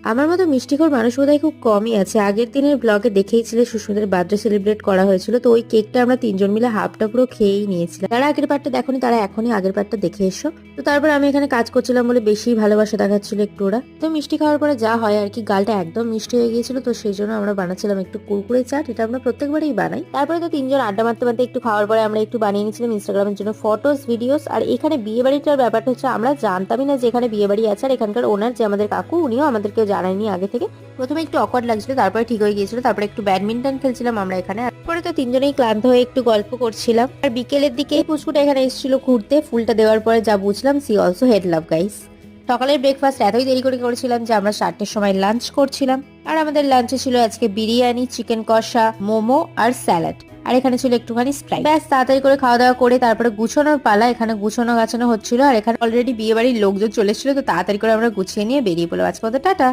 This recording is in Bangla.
আমার মতো মিষ্টিখোর মানুষ বোধহয় খুব কমই আছে। আগের দিনের ব্লগে দেখেইছিলে সুস্মিতার বার্থডে সেলিব্রেট করা হয়েছিল, তো ওই কেকটা আমরা তিনজন মিলে হাফটা পুরো খেয়েই নিয়েছিলাম। যারা আগের পার্টটা দেখোনি তারা এখনই আগের পার্টটা দেখে এসো। তো তারপর আমি এখানে কাজ করছিলাম বলে বেশি ভালোবাসা দেখাচ্ছিল একটু ওরা। তো মিষ্টি খাওয়ার পরে যা হয় আর কি, গালটা একদম মিষ্টি হয়ে গিয়েছিল, তো সেই জন্য আমরা বানাচ্ছিলাম একটু কুরকুরে চাট। এটা আমরা প্রত্যেকবারই বানাই। তারপরে তো তিনজন আড্ডা মারতে মারতে একটু খাওয়ার পরে আমরা একটু বানিয়ে নিয়েছিলাম ইনস্টাগ্রামের জন্য ফটোস ভিডিওস। আর এখানে বিয়ে বাড়িটার ব্যাপারটা হচ্ছে আমরা জানতামই না যে এখানে বিয়ে বাড়ি আছে। আর এখানকার ওনার যে আমাদের কাকু, উনিও আমাদেরকে জানায়নি আগে থেকে। প্রথমে একটু অকওয়ার্ড লাগছিল, তারপরে ঠিক হয়ে গিয়েছিল। তারপরে একটু ব্যাডমিন্টন খেলছিলাম আমরা এখানে। তারপরে তো তিনজনেই ক্লান্ত হয়ে একটু গল্প করছিলাম। আর বিকেলের দিকে পুচকুটা এখানে এসেছিল ঘুরতে। ফুলটা দেওয়ার পরে যা বুঝলাম, she also had love guys. সকালের ব্রেকফাস্ট এতই দেরি করে করেছিলাম যে আমরা 4টের সময় লাঞ্চ করছিলাম। আর আমাদের লাঞ্চে ছিল আজকে বিরিয়ানি, চিকেন কষা, মোমো আর স্যালাড। আর এখানে ছিল একটুখানি স্প্রাইট। ব্যাস তাড়াতাড়ি করে খাওয়া দাওয়া করে তারপরে গুছানোর পালা। এখানে গুছানো গাছানো হচ্ছিল, আর এখানে অলরেডি বিয়ে বাড়ির লোকজন চলে এসেছিল, তো তাড়াতাড়ি করে আমরা গুছিয়ে নিয়ে বেরিয়ে পড়লাম। আজকে টাটা।